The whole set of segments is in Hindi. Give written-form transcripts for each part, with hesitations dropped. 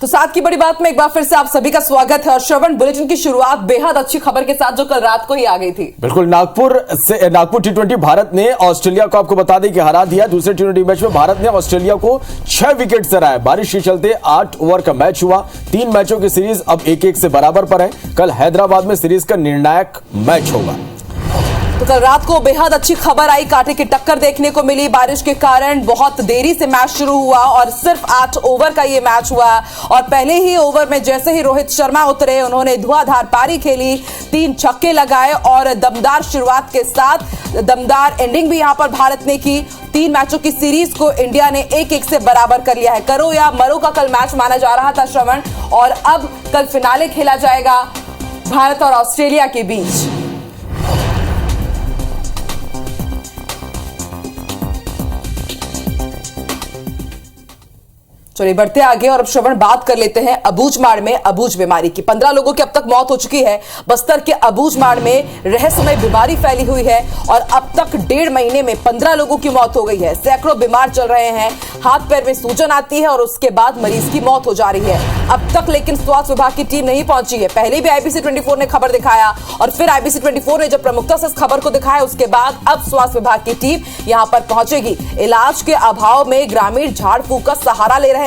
तो साथ की बड़ी बात में एक बार फिर से आप सभी का स्वागत है और श्रवण बुलेटिन की शुरुआत बेहद अच्छी खबर के साथ जो कल रात को ही आ गई थी। बिल्कुल, नागपुर टी20 भारत ने ऑस्ट्रेलिया को आपको बता दें कि हरा दिया। दूसरे टी20 मैच में भारत ने ऑस्ट्रेलिया को 6 विकेट से हराया। बारिश के चलते 8 ओवर का मैच हुआ। 3 मैचों की सीरीज अब 1-1 से बराबर पर है। कल हैदराबाद में सीरीज का निर्णायक मैच होगा। तो कल रात को बेहद अच्छी खबर आई, कांटे की टक्कर देखने को मिली। बारिश के कारण बहुत देरी से मैच शुरू हुआ और सिर्फ 8 ओवर का ये मैच हुआ और पहले ही ओवर में जैसे ही रोहित शर्मा उतरे उन्होंने धुआंधार पारी खेली, 3 छक्के लगाए और दमदार शुरुआत के साथ दमदार एंडिंग भी यहां पर भारत ने की। 3 मैचों की सीरीज को इंडिया ने 1-1 से बराबर कर लिया है। करो या मरो का कल मैच माना जा रहा था श्रवण, और अब कल फिनाले खेला जाएगा भारत और ऑस्ट्रेलिया के बीच। चलिए बढ़ते आगे और अब श्रवण बात कर लेते हैं अबूझमाड़ में अबूझ बीमारी की। 15 लोगों की अब तक मौत हो चुकी है। बस्तर के अबूझमाड़ में रहस्यमय बीमारी फैली हुई है और अब तक 1.5 महीने में 15 लोगों की मौत हो गई है। सैकड़ों बीमार चल रहे हैं, हाथ पैर में सूजन आती है और उसके बाद मरीज की मौत हो जा रही है। अब तक लेकिन स्वास्थ्य विभाग की टीम नहीं पहुंची है। पहले भी IBC 24 ने खबर दिखाया और फिर IBC 24 ने जब प्रमुखता से इस खबर को दिखाया उसके बाद अब स्वास्थ्य विभाग की टीम यहां पर पहुंचेगी। इलाज के अभाव में ग्रामीण झाड़ फूंक का सहारा ले रहे हैं।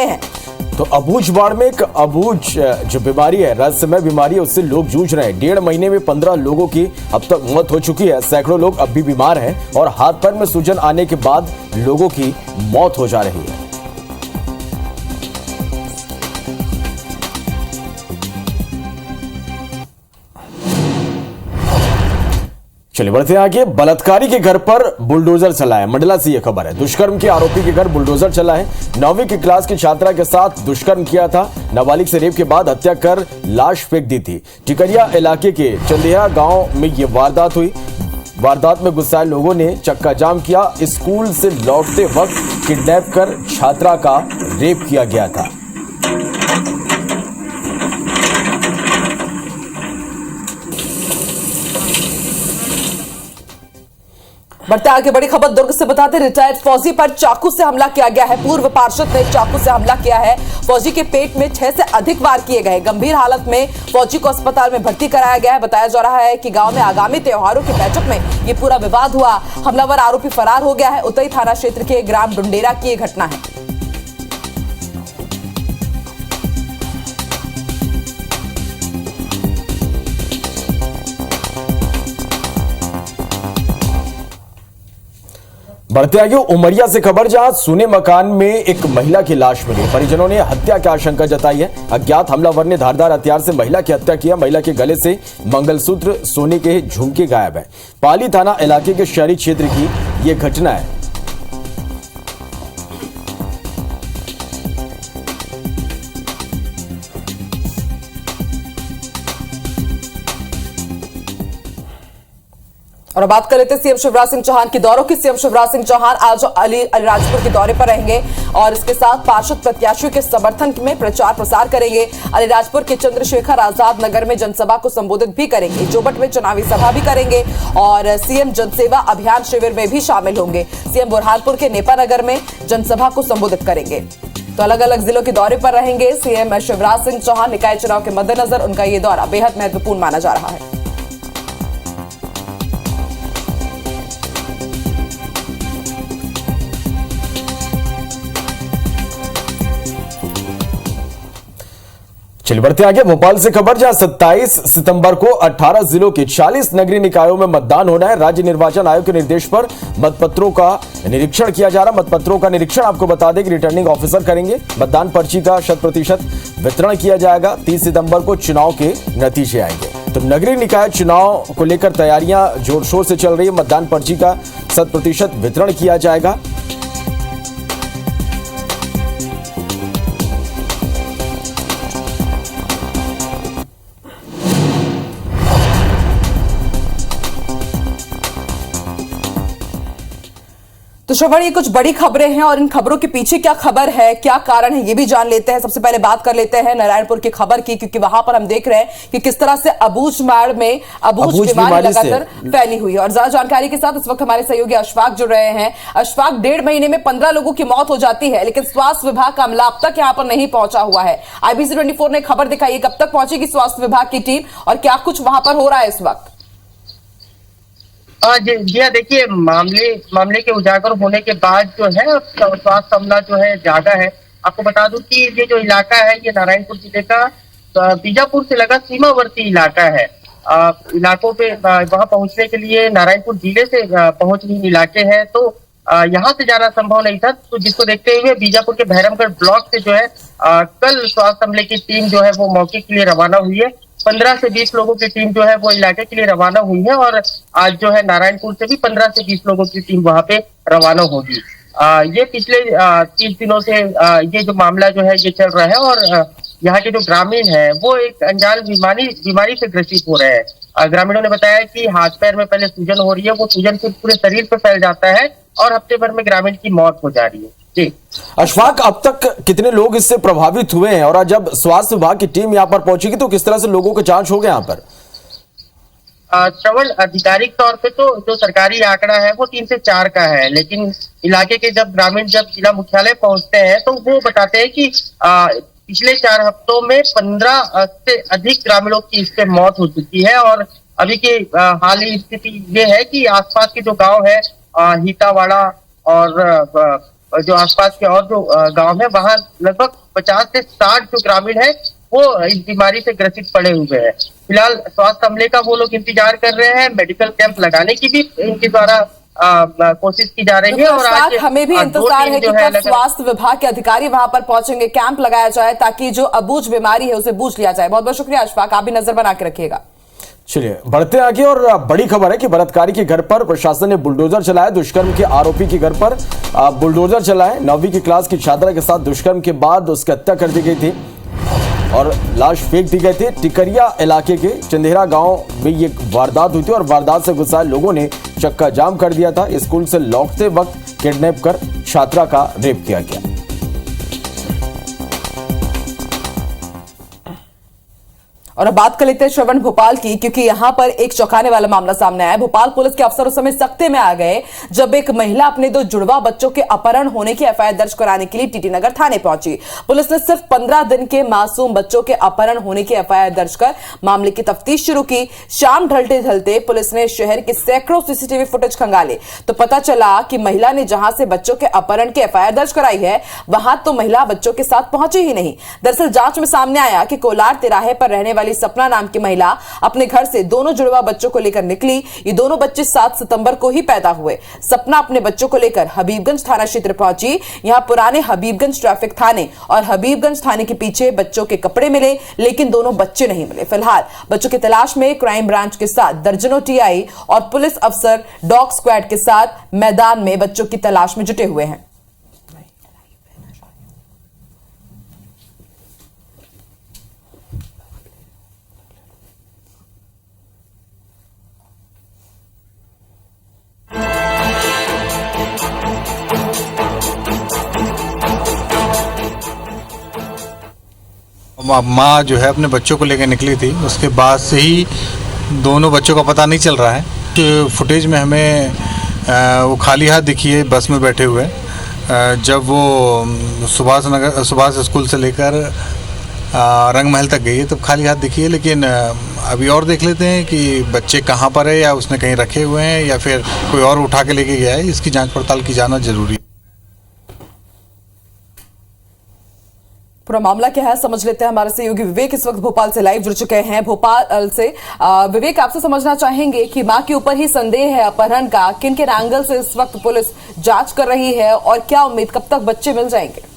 तो अबूझमाड़ में एक अबूझ जो बीमारी है, रहस्यमय बीमारी है, उससे लोग जूझ रहे हैं। 1.5 महीने में 15 लोगों की अब तक मौत हो चुकी है। सैकड़ों लोग अब भी बीमार हैं और हाथ पैर में सूजन आने के बाद लोगों की मौत हो जा रही है। चलिए बढ़ते हैं आगे। बलात्कारी के घर पर बुलडोजर चला है। मंडला से यह खबर है। दुष्कर्म के आरोपी के घर बुलडोजर चला है। 9वीं की क्लास की छात्रा के साथ दुष्कर्म किया था। नाबालिग से रेप के बाद हत्या कर लाश फेंक दी थी। टिकरिया इलाके के चंदेहा गांव में यह वारदात हुई। वारदात में गुस्साए लोगों ने चक्का जाम किया। स्कूल से लौटते वक्त किडनैप कर छात्रा का रेप किया गया था। बढ़ते आगे बड़ी खबर दुर्ग से बताते, रिटायर्ड फौजी पर चाकू से हमला किया गया है। पूर्व पार्षद ने चाकू से हमला किया है। फौजी के पेट में 6 से अधिक वार किए गए। गंभीर हालत में फौजी को अस्पताल में भर्ती कराया गया है। बताया जा रहा है कि गांव में आगामी त्योहारों की बैठक में यह पूरा विवाद हुआ। हमलावर आरोपी फरार हो गया है। उतई थाना क्षेत्र के ग्राम डुंडेरा की यह घटना है। बढ़ते आगे उमरिया से खबर, जहां सूने मकान में एक महिला की लाश मिली। परिजनों ने हत्या की आशंका जताई है। अज्ञात हमलावर ने धारदार हथियार से महिला की हत्या किया। महिला के गले से मंगलसूत्र, सोने के झुमके गायब है। पाली थाना इलाके के शहरी क्षेत्र की यह घटना है। और बात कर लेते हैं सीएम शिवराज सिंह चौहान के दौरों की। सीएम शिवराज सिंह चौहान आज अलीराजपुर के दौरे पर रहेंगे और इसके साथ पार्षद प्रत्याशियों के समर्थन में प्रचार प्रसार करेंगे। अलीराजपुर के चंद्रशेखर आजाद नगर में जनसभा को संबोधित भी करेंगे। जोबट में चुनावी सभा भी करेंगे और सीएम जनसेवा अभियान शिविर में भी शामिल होंगे। सीएम बुरहानपुर के नेपानगर में जनसभा को संबोधित करेंगे। तो अलग अलग जिलों के दौरे पर रहेंगे सीएम शिवराज सिंह चौहान। निकाय चुनाव के मद्देनजर उनका यह दौरा बेहद महत्वपूर्ण माना जा रहा है। चलिए बढ़ते आगे भोपाल से खबर, जहां 27 सितंबर को 18 जिलों के 40 नगरीय निकायों में मतदान होना है। राज्य निर्वाचन आयोग के निर्देश पर मतपत्रों का निरीक्षण किया जा रहा है। मतपत्रों का निरीक्षण आपको बता दें कि रिटर्निंग ऑफिसर करेंगे। मतदान पर्ची का 100% वितरण किया जाएगा। 30 सितंबर को चुनाव के नतीजे आएंगे। तो नगरीय निकाय चुनाव को लेकर तैयारियां जोर शोर से चल रही है। मतदान पर्ची का 100% वितरण किया जाएगा। तो श्रवण, ये कुछ बड़ी खबरें हैं और इन खबरों के पीछे क्या खबर है, क्या कारण है, ये भी जान लेते हैं। सबसे पहले बात कर लेते हैं नारायणपुर की खबर की, क्योंकि वहां पर हम देख रहे हैं कि किस तरह से अबूझमाड़ में अबूझ बीमारी लगातार फैली हुई है। और ज्यादा जानकारी के साथ इस वक्त हमारे सहयोगी अशफाक जुड़ रहे हैं। अशफाक, 1.5 महीने में 15 लोगों की मौत हो जाती है, लेकिन स्वास्थ्य विभाग का अमला अब तक यहां पर नहीं पहुंचा हुआ है। IBC 24 ने खबर दिखाई है, कब तक पहुंचेगी स्वास्थ्य विभाग की टीम और क्या कुछ वहां पर हो रहा है इस वक्त? जी हाँ, देखिए, मामले के उजागर होने के बाद जो है स्वास्थ्य अमला जो है जागा है। आपको बता दूं कि ये जो इलाका है ये नारायणपुर जिले का बीजापुर से लगा सीमावर्ती इलाका है। इलाकों पे वहां पहुंचने के लिए नारायणपुर जिले से पहुंचहीन इलाके हैं, तो यहाँ से जाना संभव नहीं था। तो जिसको देखते हुए बीजापुर के भैरमगढ़ ब्लॉक से जो है कल स्वास्थ्य अमले की टीम जो है वो मौके के लिए रवाना हुई है। 15 से 20 लोगों की टीम जो है वो इलाके के लिए रवाना हुई है और आज जो है नारायणपुर से भी 15 से 20 लोगों की टीम वहां पे रवाना होगी। ये पिछले 30 दिनों से ये जो मामला जो है ये चल रहा है और यहाँ के जो ग्रामीण है वो एक अनजान बीमारी से ग्रसित हो रहे हैं। ग्रामीणों ने बताया कि हाथ पैर में पहले सूजन हो रही है, वो सूजन फिर पूरे शरीर पर फैल जाता है और हफ्ते भर में ग्रामीण की मौत हो जा रही है। जी अशफाक, अब तक कितने लोग इससे प्रभावित हुए हैं और आज जब स्वास्थ्य विभाग की टीम यहां पर पहुंचेगी तो किस तरह से लोगों का जांच होगा यहां पर? श्रवण, आधिकारिक तौर पे तो जो सरकारी आंकड़ा है वो 3 से 4 का है, लेकिन इलाके के जब ग्रामीण जब जिला मुख्यालय पहुंचते हैं तो वो बताते हैं कि पिछले 4 हफ्तों में 15 से अधिक ग्रामीणों की इससे मौत हो चुकी है। और अभी की हाल स्थिति ये है कि आसपास के जो गांव है हितावाड़ा और जो आसपास के और जो गांव है वहां लगभग 50 से 60 जो ग्रामीण है वो इस बीमारी से ग्रसित पड़े हुए हैं। फिलहाल स्वास्थ्य अमले का वो लोग इंतजार कर रहे हैं, मेडिकल कैंप लगाने की भी इनके द्वारा कोशिश की जा रही है। और आज हमें भी इंतजार है कि कब स्वास्थ्य विभाग के अधिकारी वहां पर पहुंचेंगे, कैंप लगाया जाए ताकि जो अबूझ बीमारी है उसे बूझ लिया जाए। बहुत बहुत शुक्रिया अशफाक, आप भी नजर बना के रखिएगा। चलिए बढ़ते आगे और बड़ी खबर है कि बलात्कारी के घर पर प्रशासन ने बुलडोजर चलाया। दुष्कर्म के आरोपी के घर पर बुलडोजर चलाए। 9वीं की क्लास की छात्रा के साथ दुष्कर्म के बाद उसकी हत्या कर दी गई थी और लाश फेंक दी गई थी। टिकरिया इलाके के चंदेरा गांव में ये वारदात हुई थी और वारदात से गुस्साए लोगों ने चक्का जाम कर दिया था। स्कूल से लौटते वक्त किडनैप कर छात्रा का रेप किया गया। और अब बात कर लेते हैं श्रवण भोपाल की, क्योंकि यहां पर एक चौंकाने वाला मामला सामने आया है। भोपाल पुलिस के अफसर उस समय सख्ते में आ गए जब एक महिला अपने 2 जुड़वा बच्चों के अपहरण होने की FIR दर्ज कराने के लिए TT नगर थाने पहुंची। पुलिस ने सिर्फ 15 दिन के मासूम बच्चों के अपहरण होने की FIR दर्ज कर मामले की तफ्तीश शुरू की। शाम ढलते ढलते पुलिस ने शहर के सैकड़ों CCTV फुटेज खंगाले तो पता चला कि महिला ने जहां से बच्चों के अपहरण की FIR दर्ज कराई है वहां तो महिला बच्चों के साथ पहुंची ही नहीं। दरअसल जांच में सामने आया कि कोलार तिराहे पर रहने वाली सपना नाम की महिला अपने घर से दोनों जुड़वा बच्चों को लेकर निकली। ये दोनों बच्चे 7 सितंबर को ही पैदा हुए। सपना अपने बच्चों को लेकर हबीबगंज थाना क्षेत्र पहुंची। यहां पुराने हबीबगंज ट्रैफिक थाने और हबीबगंज थाने के पीछे बच्चों के कपड़े मिले, लेकिन दोनों बच्चे नहीं मिले। फिलहाल बच्चों की तलाश में क्राइम ब्रांच के साथ दर्जनों TI और पुलिस अफसर डॉग स्क्वाड के साथ मैदान में बच्चों की तलाश में जुटे हुए हैं। माँ जो है अपने बच्चों को लेकर निकली थी, उसके बाद से ही दोनों बच्चों का पता नहीं चल रहा है। तो फुटेज में हमें वो खाली हाथ दिखी है बस में बैठे हुए। जब वो सुभाष स्कूल से लेकर रंग महल तक गई है तब खाली हाथ दिखी है, लेकिन अभी और देख लेते हैं कि बच्चे कहाँ पर है, या उसने कहीं रखे हुए हैं या फिर कोई और उठा के लेके गया है। इसकी जांच पड़ताल की जाना जरूरी है। पूरा मामला क्या है समझ लेते हैं। हमारे सहयोगी विवेक इस वक्त भोपाल से लाइव जुड़ चुके हैं। भोपाल से विवेक, आपसे समझना चाहेंगे कि मां के ऊपर ही संदेह है अपहरण का, किन किन एंगल से इस वक्त पुलिस जांच कर रही है और क्या उम्मीद, कब तक बच्चे मिल जाएंगे?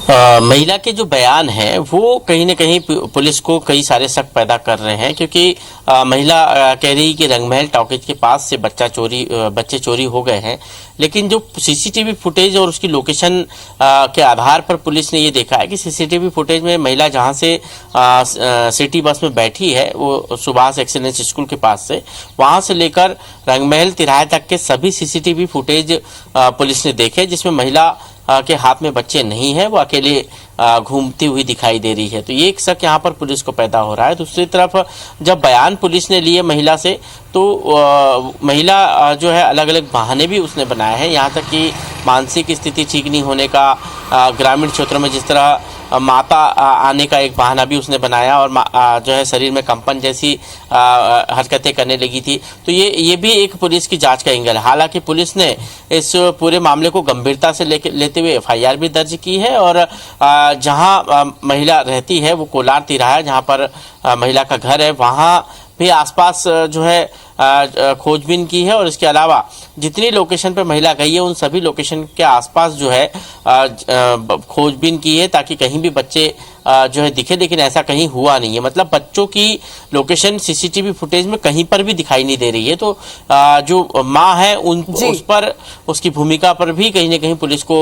महिला के जो बयान हैं वो कहीं न कहीं पुलिस को कई सारे शक पैदा कर रहे हैं, क्योंकि महिला कह रही कि रंगमहल टॉकीज के पास से बच्चे चोरी हो गए हैं, लेकिन जो सीसीटीवी फुटेज और उसकी लोकेशन के आधार पर पुलिस ने ये देखा है कि सीसीटीवी फुटेज में महिला जहां से सिटी बस में बैठी है, वो सुभाष एक्सीलेंस स्कूल के पास से, वहां से लेकर रंगमहल तिराहे तक के सभी सीसीटीवी फुटेज पुलिस ने देखे, जिसमें महिला के हाथ में बच्चे नहीं हैं, वो अकेले घूमती हुई दिखाई दे रही है। तो ये एक शक यहाँ पर पुलिस को पैदा हो रहा है। दूसरी तरफ जब बयान पुलिस ने लिए महिला से, तो महिला जो है अलग अलग बहाने भी उसने बनाए हैं, यहाँ तक कि मानसिक स्थिति ठीक नहीं होने का, ग्रामीण क्षेत्रों में जिस तरह माता आने का एक बहाना भी उसने बनाया और जो है शरीर में कंपन जैसी हरकतें करने लगी थी। तो ये भी एक पुलिस की जांच का एंगल है। हालांकि पुलिस ने इस पूरे मामले को गंभीरता से लेते हुए एफआईआर भी दर्ज की है और जहां महिला रहती है वो कोलार तिराहा, जहां पर महिला का घर है, वहां भी आसपास जो है खोजबीन की है और इसके अलावा जितनी लोकेशन पे महिला गई है उन सभी लोकेशन के आसपास जो है खोजबीन की है, ताकि कहीं भी बच्चे जो है दिखे, लेकिन ऐसा कहीं हुआ नहीं है। मतलब बच्चों की लोकेशन सीसीटीवी फुटेज में कहीं पर भी दिखाई नहीं दे रही है। तो जो माँ है उस पर, उसकी भूमिका पर भी कहीं ना कहीं पुलिस को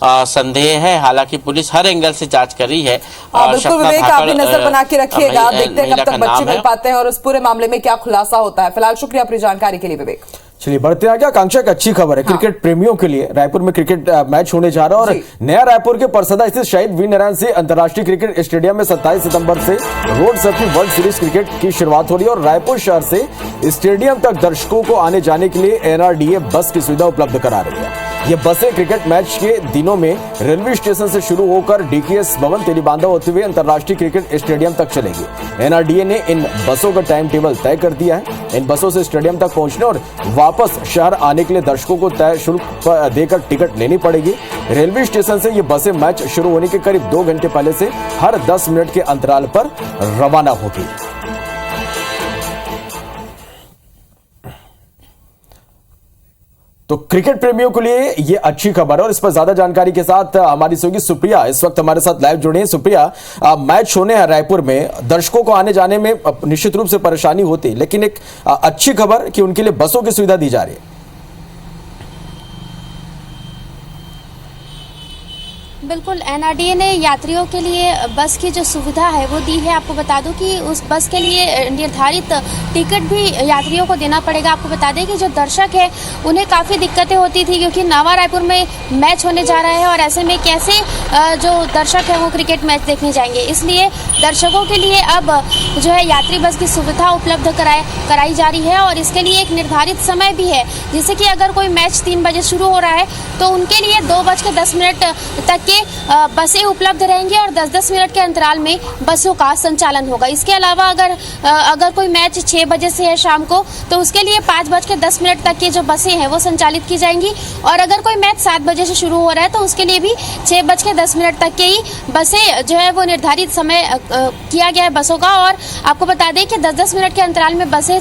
संदेह है। हालांकि पुलिस हर एंगल से जांच कर रही है। बिल्कुल विवेक, आप भी नजर बना के रखिएगा, देखते हैं कब तक बच्चे मिल पाते हैं और इस पूरे मामले में क्या खुलासा होता है। फिलहाल शुक्रिया अपनी जानकारी के लिए विवेक। चलिए बढ़ते आगे। आकांक्षा, एक अच्छी खबर है क्रिकेट प्रेमियों के लिए। रायपुर में क्रिकेट मैच होने जा रहा है और नया रायपुर के परसदा स्थित शहीद वीरनारायण सिंह अंतर्राष्ट्रीय क्रिकेट स्टेडियम में 27 सितंबर से road surfing world series cricket की शुरुआत हो रही है और रायपुर शहर से स्टेडियम तक दर्शकों को आने जाने के लिए एनआरडीए बस की सुविधा उपलब्ध करा रही है। ये बसें क्रिकेट मैच के दिनों में रेलवे स्टेशन से शुरू होकर डीकेएस भवन तेलीबांधा होते हुए अंतर्राष्ट्रीय क्रिकेट स्टेडियम तक चलेगी। एनआरडीए ने इन बसों का टाइम टेबल तय कर दिया है। इन बसों से स्टेडियम तक पहुंचने और वापस शहर आने के लिए दर्शकों को तय शुल्क देकर टिकट लेनी पड़ेगी। रेलवे स्टेशन से ये बसें मैच शुरू होने के करीब 2 घंटे पहले से हर 10 मिनट के अंतराल पर रवाना होगी। तो क्रिकेट प्रेमियों के लिए ये अच्छी खबर है और इस पर ज्यादा जानकारी के साथ हमारी सहयोगी सुप्रिया इस वक्त हमारे साथ लाइव जुड़ी हैं। सुप्रिया, मैच होने हैं रायपुर में, दर्शकों को आने जाने में निश्चित रूप से परेशानी होती, लेकिन एक अच्छी खबर कि उनके लिए बसों की सुविधा दी जा रही है। बिल्कुल, एनआरडीए ने यात्रियों के लिए बस की जो सुविधा है वो दी है। आपको बता दूं कि उस बस के लिए निर्धारित टिकट भी यात्रियों को देना पड़ेगा। आपको बता दें कि जो दर्शक है उन्हें काफ़ी दिक्कतें होती थी, क्योंकि नवा रायपुर में मैच होने जा रहा है और ऐसे में कैसे जो दर्शक है वो क्रिकेट मैच देखने जाएंगे। इसलिए दर्शकों के लिए अब जो है यात्री बस की सुविधा उपलब्ध कराई जा रही है और इसके लिए एक निर्धारित समय भी है। जैसे कि अगर कोई मैच 3 बजे शुरू हो रहा है तो उनके लिए 2:10 तक के बसें उपलब्ध रहेंगी और 10-10 मिनट के अंतराल में बसों का संचालन होगा। इसके अलावा अगर कोई मैच 6 बजे से है शाम को, तो उसके लिए 5:10 तक की जो बसें हैं वो संचालित की जाएंगी और अगर कोई मैच 7 बजे से शुरू हो रहा है तो उसके लिए भी 6:10 तक के ही बसें जो है वो निर्धारित समय किया गया है बसों का। और आपको बता दें कि 10-10 मिनट के अंतराल में बसें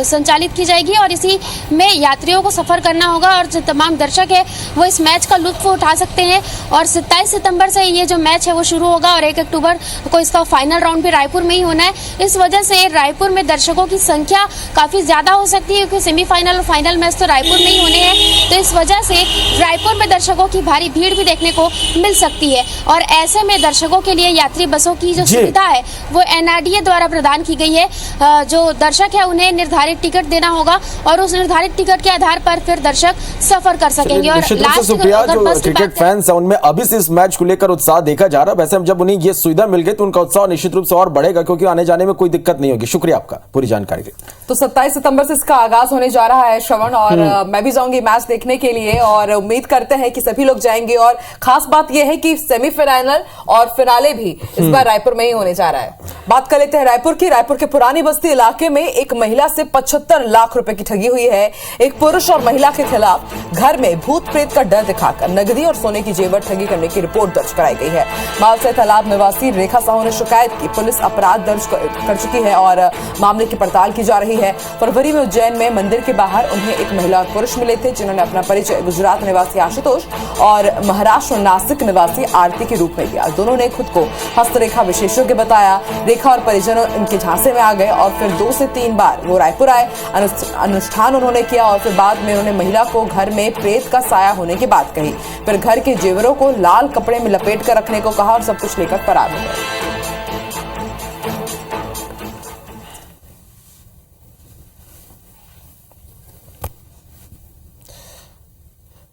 संचालित की जाएगी और इसी में यात्रियों को सफर करना होगा और जो तमाम दर्शक है वो इस मैच का लुत्फ उठा सकते हैं। और 27 सितंबर से ये जो मैच है वो शुरू होगा और 1 अक्टूबर को इसका फाइनल राउंड भी रायपुर में ही होना है। इस वजह से रायपुर में दर्शकों की संख्या काफी ज्यादा हो सकती है, क्योंकि सेमीफाइनल और फाइनल मैच तो रायपुर में ही होने हैं। तो इस वजह से रायपुर में दर्शकों की भारी भीड़ भी देखने को मिल सकती है और ऐसे में दर्शकों के लिए यात्री बसों की जो सुविधा है वो एनआरडीए द्वारा प्रदान की गई है। जो दर्शक है उन्हें निर्धारित टिकट देना होगा और उस निर्धारित टिकट के आधार पर फिर दर्शक सफर कर सकेंगे। और लास्ट क्रिकेट फैंस है उनमें अभी से इस मैच को लेकर उत्साह देखा जा रहा है। वैसे जब उन्हें ये सुविधा मिल गई तो उनका उत्साह निश्चित रूप से और बढ़ेगा, क्योंकि आने जाने में कोई दिक्कत नहीं होगी। शुक्रिया आपका पूरी जानकारी के लिए। तो 27 सितंबर से इसका आगाज होने जा रहा है श्रवण, और मैं भी जाऊंगी मैच देखने के लिए और उम्मीद करते हैं कि सभी लोग जाएंगे। और खास बात यह है कि सेमीफाइनल और फिनाले भी इस बार रायपुर में ही होने जा रहा है। बात कर लेते हैं रायपुर की। रायपुर के पुरानी बस्ती इलाके में एक महिला से 75 लाख रुपए की ठगी हुई है। एक पुरुष और महिला के खिलाफ घर में भूत प्रेत का डर दिखाकर नगदी और सोने की जेवर ठगी करने की रिपोर्ट दर्ज कराई गई है। मालसै तालाब निवासी रेखा साहू ने शिकायत की। पुलिस अपराध दर्ज कर चुकी है और मामले की पड़ताल की जा रही है। फरवरी में उज्जैन में मंदिर के बाहर उन्हें एक महिला और पुरुष मिले थे, जिन्होंने अपना परिचय गुजरात निवासी आशुतोष और महाराष्ट्र नासिक निवासी आरती के रूप में दिया। दोनों ने खुद को हस्तरेखा विशेषज्ञ बताया। रेखा और परिजनों इनके झांसे में आ गए और फिर 2 से 3 बार वो रायपुर आए। अनुष्ठान उन्होंने किया और फिर बाद में उन्होंने महिला को घर में प्रेत का साया होने की बात कही। फिर घर के जेवरों को लाल कपड़े में लपेट कर रखने को कहा और सब कुछ लेकर फरार हो गए।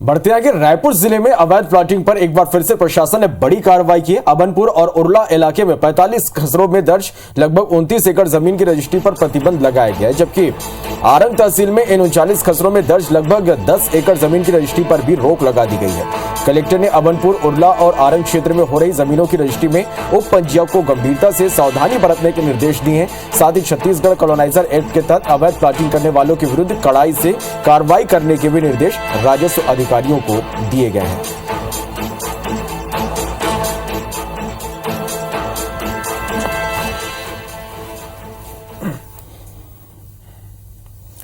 बढ़ते आगे, रायपुर जिले में अवैध प्लॉटिंग पर एक बार फिर से प्रशासन ने बड़ी कार्रवाई की। अबनपुर और उरला इलाके में 45 खसरों में दर्ज लगभग 29 एकड़ जमीन की रजिस्ट्री पर प्रतिबंध लगाया गया है, जबकि आरंग तहसील में इन 39 खसरों में दर्ज लगभग 10 एकड़ जमीन की रजिस्ट्री पर भी रोक लगा दी गई है। कलेक्टर ने अबनपुर, उरला और आरंग क्षेत्र में हो रही जमीनों की रजिस्ट्री में उप पंजीयक को गंभीरता से सावधानी बरतने के निर्देश दिए हैं। साथ ही छत्तीसगढ़ कॉलोनाइजर एक्ट के तहत अवैध प्लॉटिंग करने वालों के विरुद्ध कड़ाई से कार्रवाई करने के भी निर्देश राजस्व अधिकारियों को दिए गए हैं।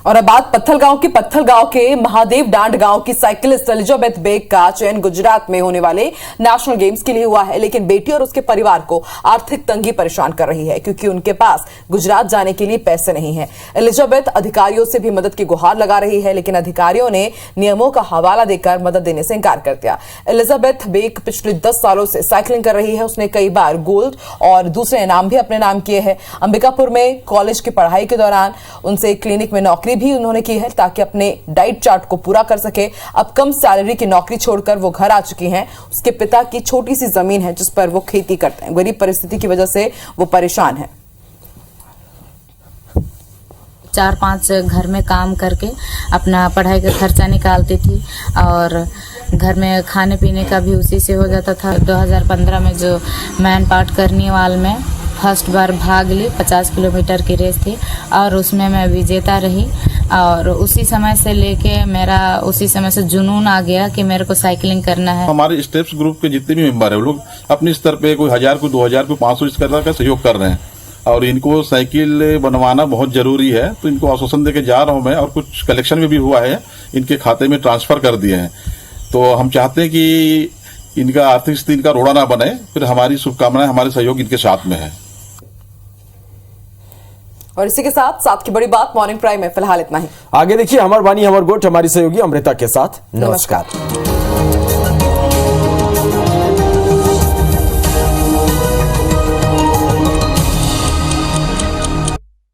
और अब बात पत्थलगांव की। पत्थलगांव के महादेव डांड गांव की साइकिलिस्ट एलिजाबेथ बेग का चयन गुजरात में होने वाले नेशनल गेम्स के लिए हुआ है, लेकिन बेटी और उसके परिवार को आर्थिक तंगी परेशान कर रही है, क्योंकि उनके पास गुजरात जाने के लिए पैसे नहीं है। एलिजाबेथ अधिकारियों से भी मदद की गुहार लगा रही है, लेकिन अधिकारियों ने नियमों का हवाला देकर मदद देने से इनकार कर दिया। एलिजाबेथ बेग पिछले 10 सालों से साइकिलिंग कर रही है। उसने कई बार गोल्ड और दूसरे इनाम भी अपने नाम किए हैं। अंबिकापुर में कॉलेज की पढ़ाई के दौरान उनसे क्लिनिक में नौकरी भी उन्होंने की है, ताकि अपने डाइट चार्ट को पूरा कर सके। अब कम सैलरी की नौकरी छोड़कर वो घर आ चुकी हैं। उसके पिता की छोटी सी जमीन है जिस पर वो खेती करते हैं। गरीब परिस्थिति की वजह से वो परेशान है। 4-5 घर में काम करके अपना पढ़ाई का खर्चा निकालती थी और घर में खाने पीने का भी उसी से हो जाता था। 2015 में जो मैन पार्ट कर्नीवाल में फर्स्ट बार भाग ली, 50 किलोमीटर की रेस थी और उसमें मैं विजेता रही। और उसी समय से लेके मेरा उसी समय से जुनून आ गया कि मेरे को साइकिलिंग करना है। हमारे स्टेप्स ग्रुप के जितने भी मेंबर है वो लोग अपने स्तर पे कोई 1000 को 2000 को 500 इस तरह का सहयोग कर रहे हैं और इनको साइकिल बनवाना बहुत जरूरी है, तो इनको आश्वासन देके जा रहा हूं मैं और कुछ कलेक्शन में भी हुआ है, इनके खाते में ट्रांसफर कर दिए हैं। तो हम चाहते हैं कि इनका आर्थिक स्थिति इनका रोड़ा ना बने। फिर हमारी शुभकामनाएं, हमारे सहयोग इनके साथ में है। और इसी के साथ की बड़ी बात मॉर्निंग प्राइम में फिलहाल इतना ही। आगे देखिए हमर वाणी हमर गोठ हमारी सहयोगी अमृता के साथ। नमस्कार।